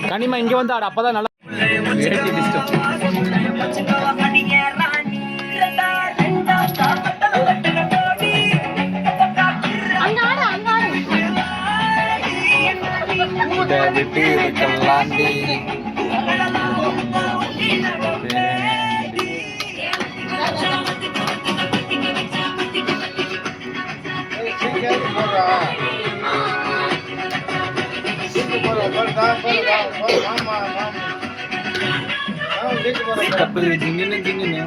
கனிமா இங்க வந்து ஆடு அப்பதான் நல்லா விட்டு இருக்கலாண்டி ஜிங்கின்னு ஜிங்கின்னு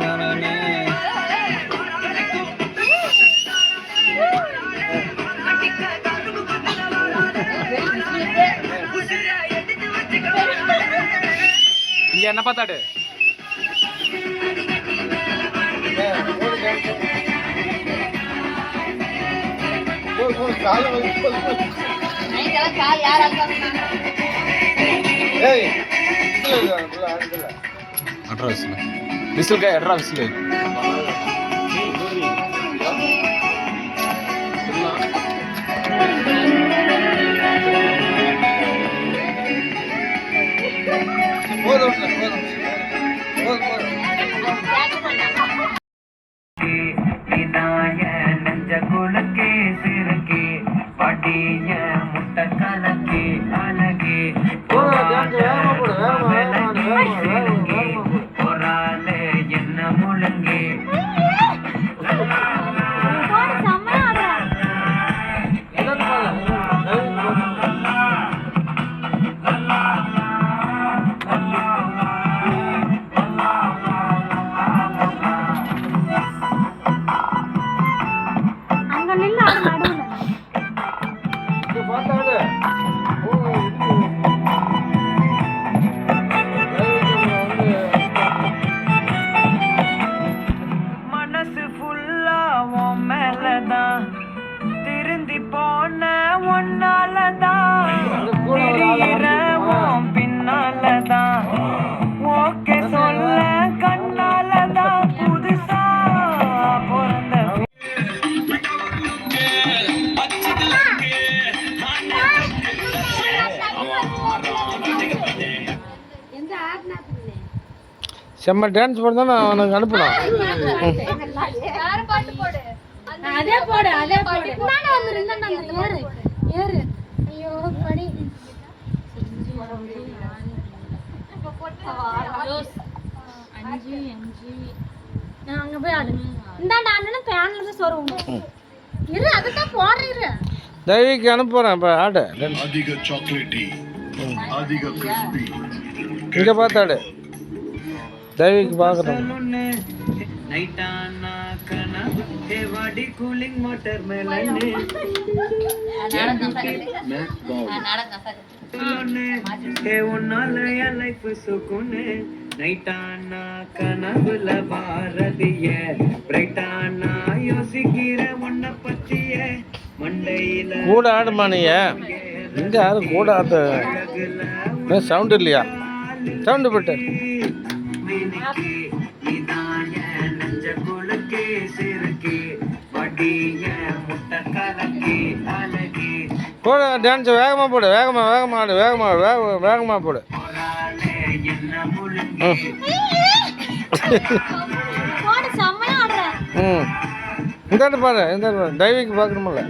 இங்க என்ன பார்த்தாடு விசில் எட்ரா விசில் செம்ம டான்ஸ் போட தான் நான் உனக்கு அனுப்பணும். அதே போடு அதே போடு நானே வந்திருந்தேன் நான் ஏறு ஏறு ஐயோ படி அஞ்சு அஞ்சு நான் அங்க போய் ஆடு இந்தாடா அண்ணன் பேன்ல இருந்து சொருவோம் இரு அத தான் போடுறீரு தேவிக்கு அனுப்புறேன் இப்ப ஆடு அதிக சாக்லேட்டி அதிக கிறிஸ்பி இங்க பார்த்தாடு தேவிக்கு பார்க்கறோம் நைட்டானா கனா தேவாடி கூலிங் வாட்டர் மெலன் ஏ உன்னால என் லைஃப் சுகுனே நைட்டானா கனவுல பாரதிய பிரைட்டானா யோசிக்கிற உன்னை பத்திய மண்டையில கூட ஆடுமா நீங்க இங்க யாரும் கூட ஆட்ட சவுண்ட் இல்லையா சவுண்டு போட்டு போடு டான்ஸ் வேகமாக போடு வேகமாக ஆடு வேகமாக போடு இந்தாண்டு பாரு இந்த டைவிக்கு பார்க்கணுமில்ல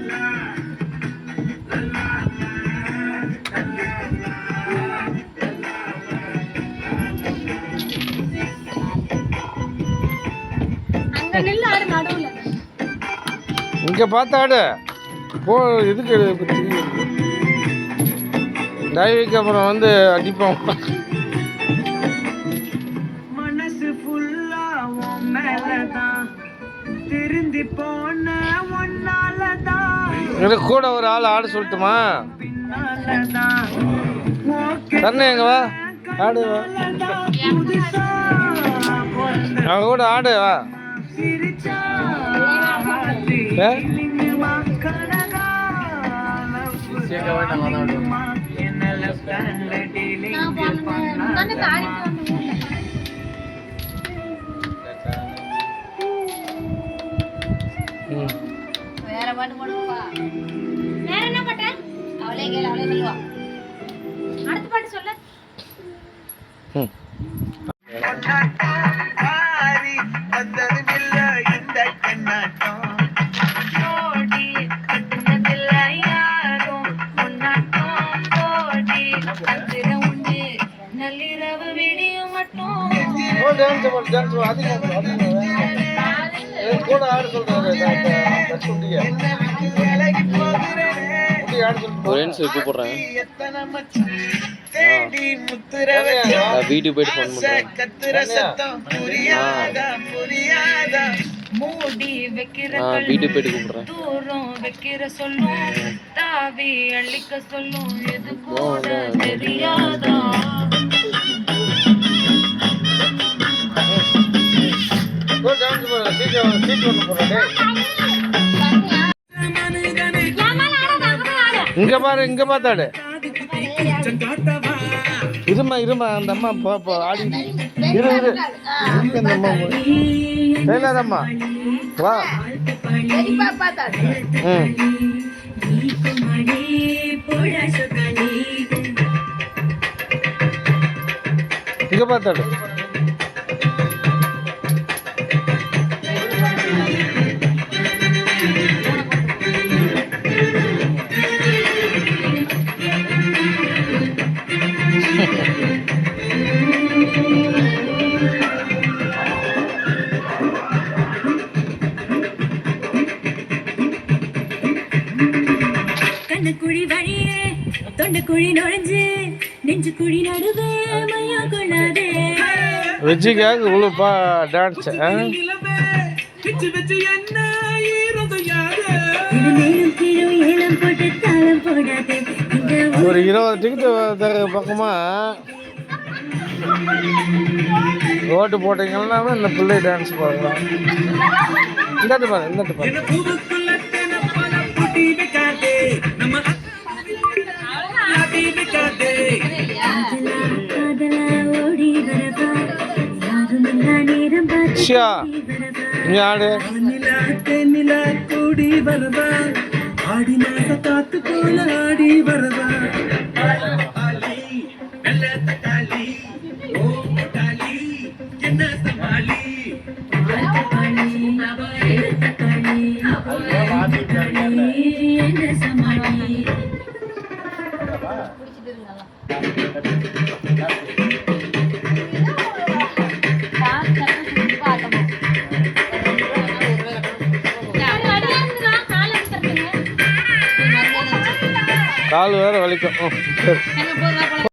இங்கே பார்த்தாடு போ இதுக்கு டைவிக்கு அப்புறம் வந்து அடிப்போம் மனசு ஃபுல்லா மேலதான் திருந்தி போன ஒன்னாலதான் கூட ஒரு ஆள் ஆடு சொல்லட்டுமா தண்ணி எங்க வா ஆடு வா அவங்க கூட ஆடு வா வந்து ஆடிட்டு வந்து ஊர்ல. ம் வேற என்ன பாட்டு? அவளே சொல்லுவா. அடுத்த பாட்டு சொல்லு. ம் நள்ளிரவு விடியும் மட்டும் கூட ஆட சொல்கிறேன் கூப்பிட்றேன் வீட்டுக்கு போயிட்டு ஃபோன் பண்ணுறேன் மூடி வைக்கிற வீட்டுக்கு போயிட்டு கூப்பிட்றேன் தூரம் வைக்கிற சொல்லும் தாவி அள்ளிக்க சொல்லும் எது கூட தெரியாதா இங்க பாரு இங்க பார்த்தாடு இருமா அந்த அம்மா ஆடி இரு அந்த அம்மா அம்மா வா இங்க பார்த்தாடு கண்ணக்குழி வழியே தொண்டக்குழி நுழைஞ்சு நெஞ்சு குழி நடுவே மையா கொள்ளாதே விஜய்க்காக இவ்வளோப்பா டான்ஸ் ஒரு 20 டிக்கெட் பக்கமா ஓட்டு போட்டீங்கன்னா இந்த பிள்ளை டான்ஸ் போடலாம் இந்தாட்டு பாரு ஷியா நீ ஆடு ஆடி மாச காத்து போல ஆடி வரதா என்ன சமாளி கால் வேற வலிக்கும்